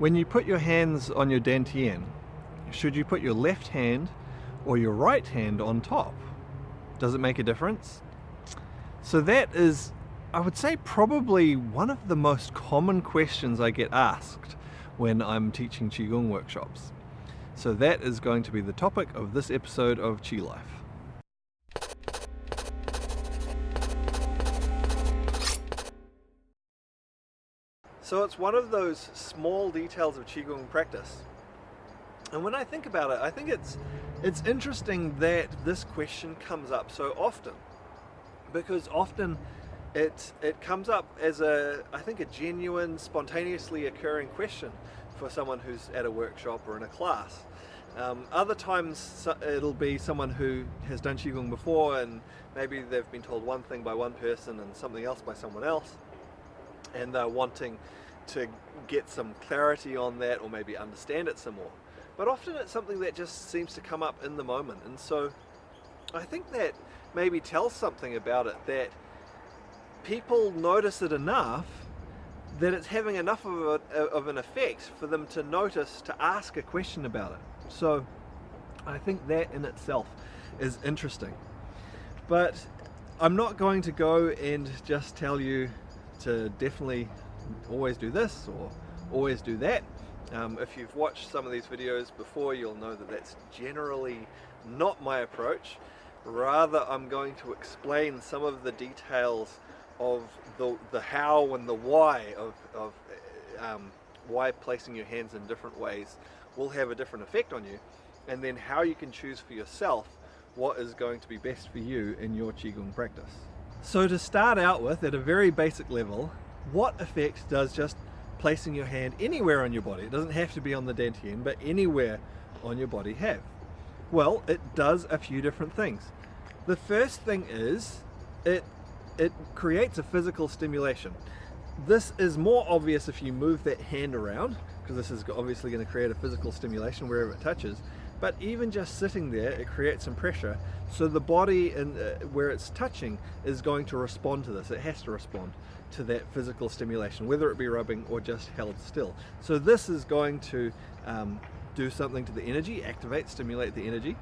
When you put your hands on your dantien, should you put your left hand or your right hand on top? Does it make a difference? So that is, I would say, probably one of the most common questions I get asked when I'm teaching Qigong workshops. So that is going to be the topic of this episode of Qi Life. So it's one of those small details of Qigong practice. And when I think about it, I think it's interesting that this question comes up so often, because often it comes up as a genuine, spontaneously occurring question for someone who's at a workshop or in a class. Other times it'll be someone who has done Qigong before and maybe they've been told one thing by one person and something else by someone else, and they're wanting to get some clarity on that or maybe understand it some more. But often it's something that just seems to come up in the moment, and so I think that maybe tells something about it, that people notice it enough that it's having enough of an effect for them to notice, to ask a question about it. So I think that in itself is interesting. But I'm not going to go and just tell you to definitely always do this or always do that. If you've watched some of these videos before, you'll know that that's generally not my approach. Rather, I'm going to explain some of the details of the how and the why of why placing your hands in different ways will have a different effect on you, and then how you can choose for yourself what is going to be best for you in your Qigong practice. So to start out with, at a very basic level, what effect does just placing your hand anywhere on your body, it doesn't have to be on the dantien, but anywhere on your body, have? Well, it does a few different things. The first thing is it creates a physical stimulation. This is more obvious if you move that hand around, because this is obviously going to create a physical stimulation wherever it touches. But even just sitting there, it creates some pressure, so the body where it's touching is going to respond to this. It has to respond to that physical stimulation, whether it be rubbing or just held still. So this is going to do something to the energy, activate, stimulate the energy.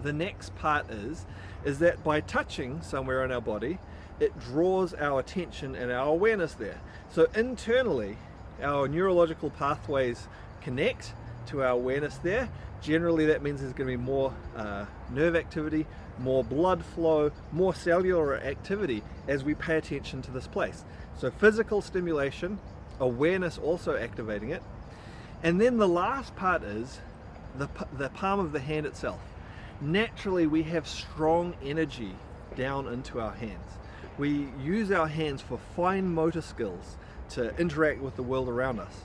The next part is that by touching somewhere in our body, it draws our attention and our awareness there. So internally, our neurological pathways connect to our awareness there. Generally that means there's going to be more nerve activity, more blood flow, more cellular activity as we pay attention to this place. So physical stimulation, awareness also activating it. And then the last part is the palm of the hand itself. Naturally we have strong energy down into our hands. We use our hands for fine motor skills to interact with the world around us.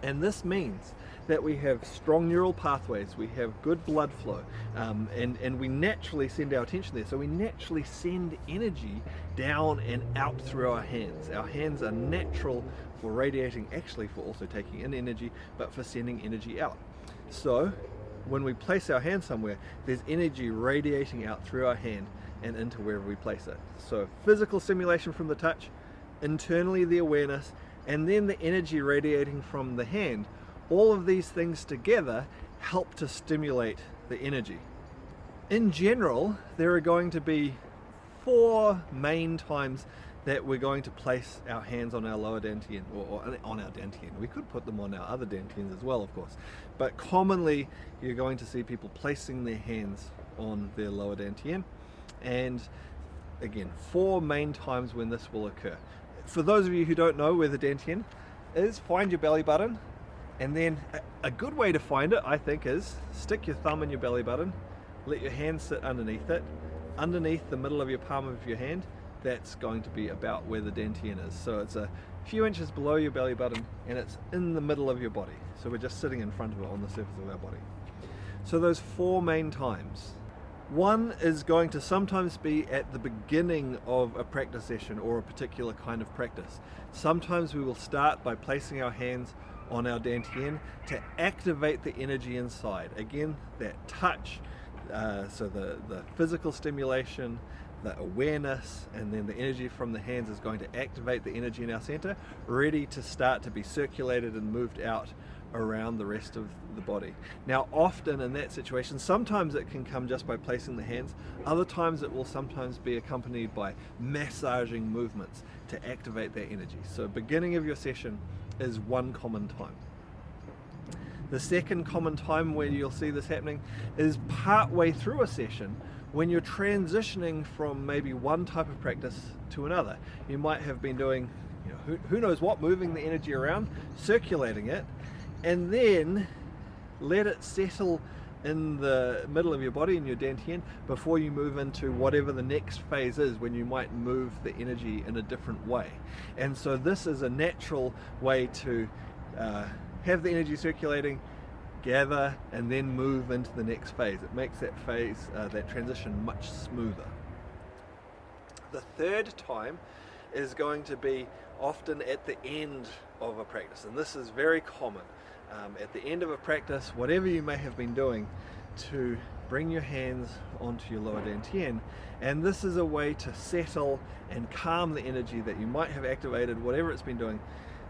And this means that we have strong neural pathways, we have good blood flow, and we naturally send our attention there. So we naturally send energy down and out through our hands. Our hands are natural for radiating, actually for also taking in energy, but for sending energy out. So when we place our hand somewhere, there's energy radiating out through our hand and into wherever we place it. So physical stimulation from the touch, internally the awareness, and then the energy radiating from the hand. All of these things together help to stimulate the energy. In general, there are going to be 4 main times that we're going to place our hands on our lower dantien, or on our dantien. We could put them on our other dantiens as well, of course. But commonly, you're going to see people placing their hands on their lower dantien. And again, 4 main times when this will occur. For those of you who don't know where the dantien is, find your belly button, and then a good way to find it, I think, is stick your thumb in your belly button, let your hand sit underneath it. Underneath the middle of your palm of your hand, that's going to be about where the dantien is. So it's a few inches below your belly button and it's in the middle of your body. So we're just sitting in front of it on the surface of our body. So those 4 main times. One is going to sometimes be at the beginning of a practice session or a particular kind of practice. Sometimes we will start by placing our hands on our dantien to activate the energy inside. Again, that touch, so the physical stimulation, the awareness, and then the energy from the hands is going to activate the energy in our center, ready to start to be circulated and moved out around the rest of the body. Now, often in that situation, sometimes it can come just by placing the hands, other times it will sometimes be accompanied by massaging movements to activate that energy. So beginning of your session is one common time. The second common time where you'll see this happening is part way through a session, when you're transitioning from maybe one type of practice to another. You might have been doing, who knows what, moving the energy around, circulating it, and then let it settle in the middle of your body, in your dantien, before you move into whatever the next phase is, when you might move the energy in a different way. And so this is a natural way to have the energy circulating, gather, and then move into the next phase. It makes that phase, that transition, much smoother. The third time is going to be often at the end of a practice, and this is very common. At the end of a practice, whatever you may have been doing, to bring your hands onto your lower dantien, and this is a way to settle and calm the energy that you might have activated, whatever it's been doing.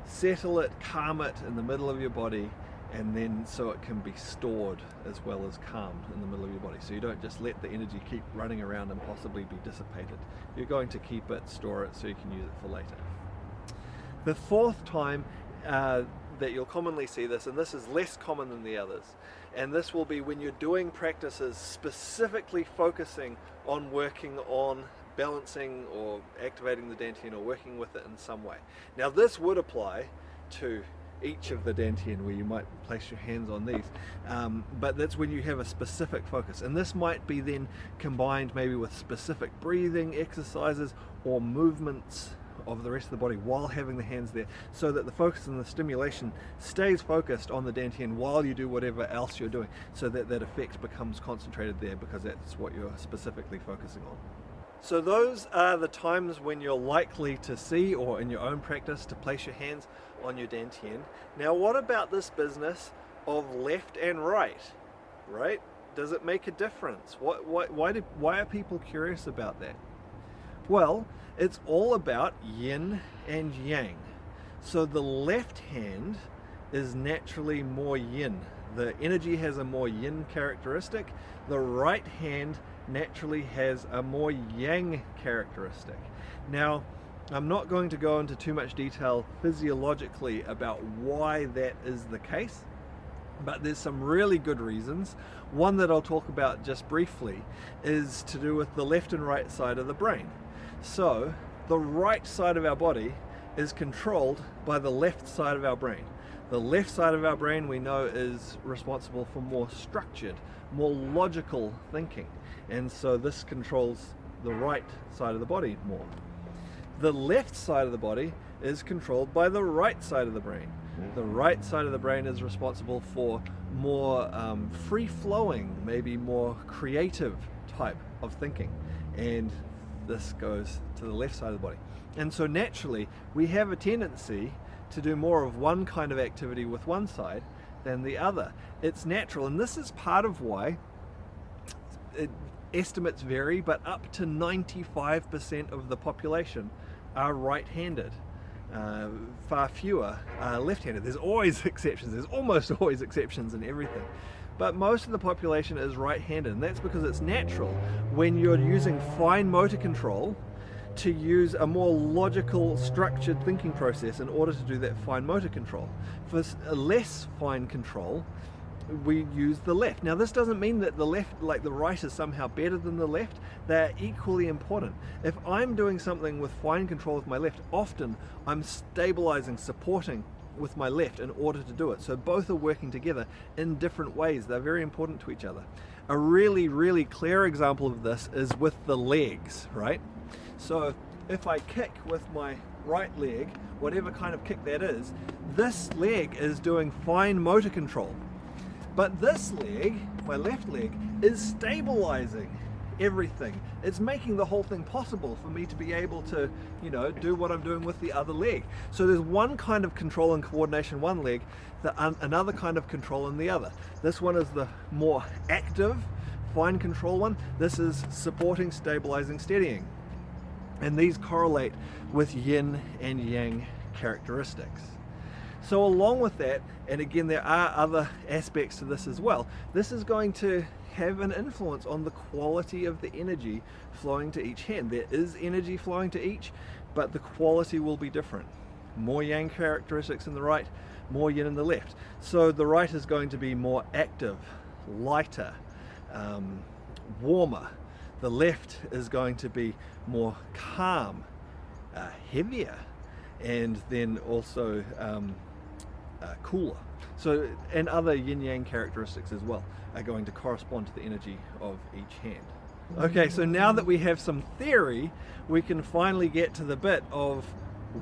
Settle it, calm it in the middle of your body, and then so it can be stored as well as calmed in the middle of your body. So you don't just let the energy keep running around and possibly be dissipated. You're going to keep it, store it, so you can use it for later. The fourth time that you'll commonly see this, and this is less common than the others, and this will be when you're doing practices specifically focusing on working on balancing or activating the dantien or working with it in some way. Now this would apply to each of the dantien where you might place your hands on these, but that's when you have a specific focus, and this might be then combined maybe with specific breathing exercises or movements of the rest of the body while having the hands there, so that the focus and the stimulation stays focused on the dantien while you do whatever else you're doing, so that that effect becomes concentrated there, because that's what you're specifically focusing on. So those are the times when you're likely to see, or in your own practice, to place your hands on your dantien. Now what about this business of left and right? Does it make a difference? Why are people curious about that? Well, it's all about yin and yang. So the left hand is naturally more yin. The energy has a more yin characteristic. The right hand naturally has a more yang characteristic. Now, I'm not going to go into too much detail physiologically about why that is the case, but there's some really good reasons. One that I'll talk about just briefly is to do with the left and right side of the brain. So the right side of our body is controlled by the left side of our brain. The left side of our brain, we know, is responsible for more structured, more logical thinking, and so this controls the right side of the body more. The left side of the body is controlled by the right side of the brain. The right side of the brain is responsible for more free-flowing, maybe more creative type of thinking, and this goes to the left side of the body. And so naturally we have a tendency to do more of one kind of activity with one side than the other. It's natural, and this is part of why estimates vary, but up to 95% of the population are right-handed. Far fewer are left-handed. There's always exceptions. There's almost always exceptions in everything. But most of the population is right-handed, and that's because it's natural when you're using fine motor control to use a more logical, structured thinking process in order to do that fine motor control. For less fine control, we use the left. Now this doesn't mean that the left, like the right, is somehow better than the left. They're equally important. If I'm doing something with fine control with my left, often I'm stabilizing, supporting with my left in order to do it. So both are working together in different ways. They're very important to each other. A really, really clear example of this is with the legs, right? So if I kick with my right leg, whatever kind of kick that is, this leg is doing fine motor control. But this leg, my left leg, is stabilizing everything. It's making the whole thing possible for me to be able to, do what I'm doing with the other leg. So there's one kind of control and coordination in one leg, another kind of control in the other. This one is the more active, fine control one, this is supporting, stabilizing, steadying. And these correlate with yin and yang characteristics. So along with that, and again there are other aspects to this as well, this is going to have an influence on the quality of the energy flowing to each hand. There is energy flowing to each, but the quality will be different. More yang characteristics in the right, more yin in the left. So the right is going to be more active, lighter, warmer. The left is going to be more calm, heavier, and then also cooler. So, and other yin-yang characteristics as well are going to correspond to the energy of each hand. Okay, so now that we have some theory, we can finally get to the bit of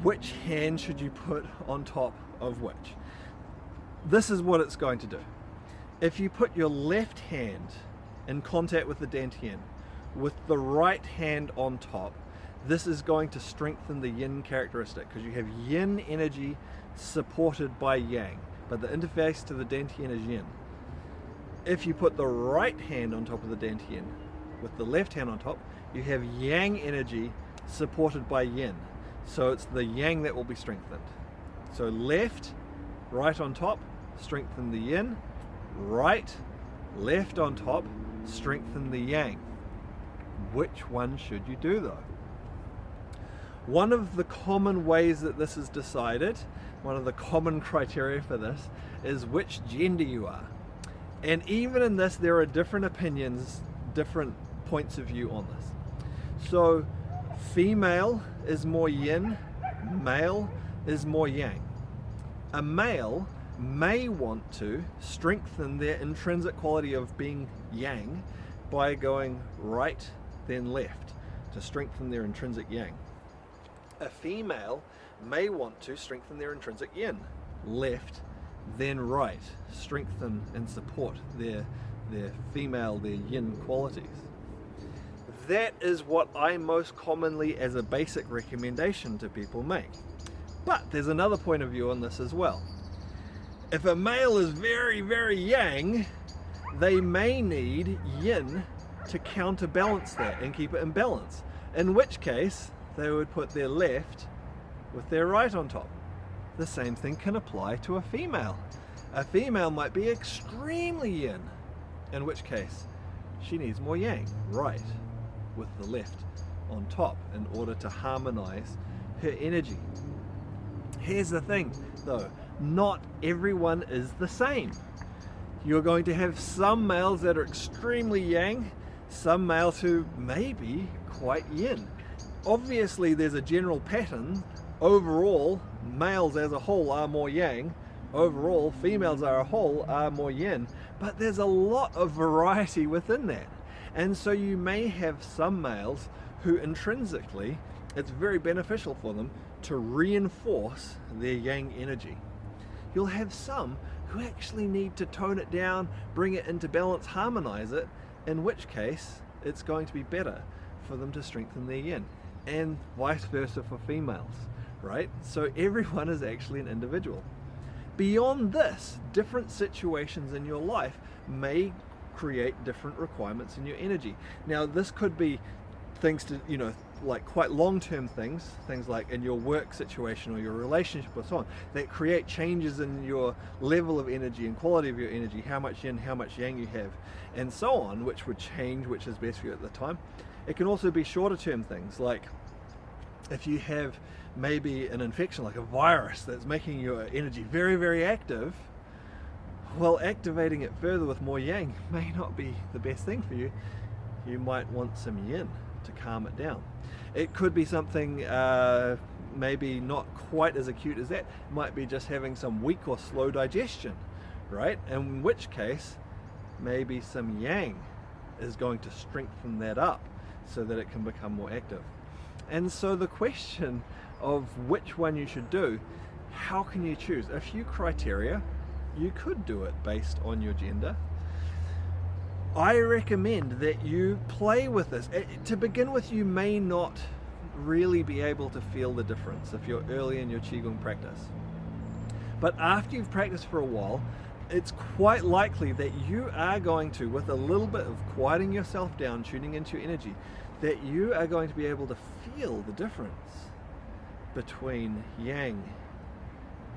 which hand should you put on top of which. This is what it's going to do. If you put your left hand in contact with the dantien, with the right hand on top, this is going to strengthen the yin characteristic because you have yin energy supported by yang, but the interface to the dantien is yin. If you put the right hand on top of the dantien with the left hand on top, you have yang energy supported by yin, so it's the yang that will be strengthened. So left, right on top, strengthen the yin, right, left on top, strengthen the yang. Which one should you do though? One of the common ways that this is decided, one of the common criteria for this, is which gender you are. And even in this, there are different opinions, different points of view on this. So female is more yin, male is more yang. A male may want to strengthen their intrinsic quality of being yang by going right then left to strengthen their intrinsic yang. A female may want to strengthen their intrinsic yin, left then right, strengthen and support their female, their yin qualities. That is what I most commonly as a basic recommendation to people make. But there's another point of view on this as well. If a male is very, very yang, they may need yin to counterbalance that and keep it in balance, in which case they would put their left with their right on top. The same thing can apply to a female. A female might be extremely yin, in which case she needs more yang, right with the left on top, in order to harmonize her energy. Here's the thing though, not everyone is the same. You're going to have some males that are extremely yang, some males who may be quite yin. Obviously there's a general pattern. Overall, males as a whole are more yang. Overall, females as a whole are more yin. But there's a lot of variety within that. And so you may have some males who intrinsically, it's very beneficial for them to reinforce their yang energy. You'll have some who actually need to tone it down, bring it into balance, harmonize it, in which case it's going to be better for them to strengthen their yin, and vice versa for females, right? So everyone is actually an individual. Beyond this, different situations in your life may create different requirements in your energy. Now this could be things to, like quite long-term things like in your work situation or your relationship or so on, that create changes in your level of energy and quality of your energy, how much yin, how much yang you have, and so on, which would change which is best for you at the time. It can also be shorter term things, like if you have maybe an infection like a virus that's making your energy very, very active, well, activating it further with more yang may not be the best thing for you. You might want some yin to calm it down. It could be something maybe not quite as acute as that. It might be just having some weak or slow digestion, right? In which case maybe some yang is going to strengthen that up so that it can become more active. And so the question of which one you should do, how can you choose? A few criteria. You could do it based on your gender. I recommend that you play with this. To begin with, you may not really be able to feel the difference if you're early in your Qigong practice. But after you've practiced for a while, it's quite likely that you are going to, with a little bit of quieting yourself down, tuning into your energy, that you are going to be able to feel the difference between yang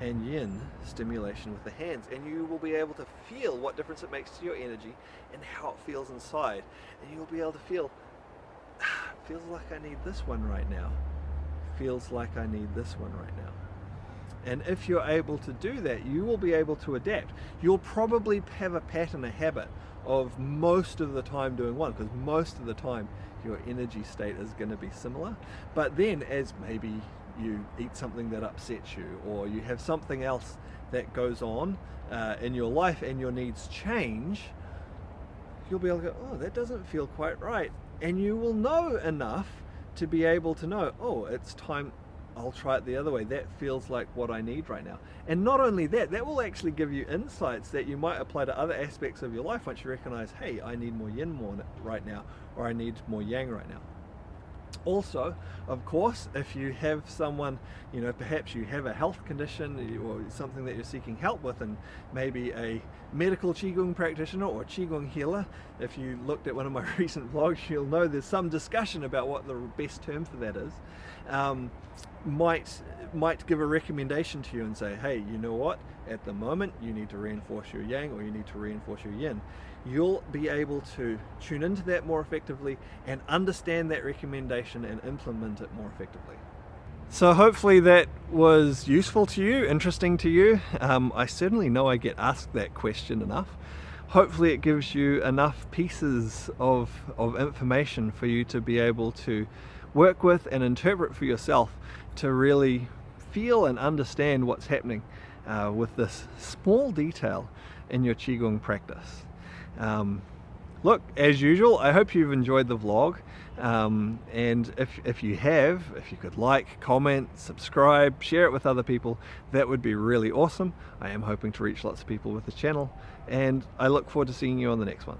and yin stimulation with the hands, and you will be able to feel what difference it makes to your energy and how it feels inside, and you'll be able to feel, feels like I need this one right now, feels like I need this one right now. And if you're able to do that, you will be able to adapt. You'll probably have a pattern, a habit of most of the time doing one, because most of the time your energy state is going to be similar. But then as maybe you eat something that upsets you, or you have something else that goes on in your life and your needs change, you'll be able to go, oh, that doesn't feel quite right. And you will know enough to be able to know, oh, it's time, I'll try it the other way. That feels like what I need right now. And not only that, that will actually give you insights that you might apply to other aspects of your life once you recognize, hey, I need more yin more right now, or I need more yang right now. Also, of course, if you have someone, perhaps you have a health condition or something that you're seeking help with, and maybe a medical Qigong practitioner or Qigong healer, if you looked at one of my recent vlogs, you'll know there's some discussion about what the best term for that is, might give a recommendation to you and say, hey, you know what, at the moment you need to reinforce your yang, or you need to reinforce your yin. You'll be able to tune into that more effectively and understand that recommendation and implement it more effectively. So hopefully that was useful to you, interesting to you. I certainly know I get asked that question enough. Hopefully it gives you enough pieces of information for you to be able to work with and interpret for yourself, to really feel and understand what's happening with this small detail in your Qigong practice. Look, as usual, I hope you've enjoyed the vlog, and if you could like, comment, subscribe, share it with other people, that would be really awesome. I am hoping to reach lots of people with the channel, and I look forward to seeing you on the next one.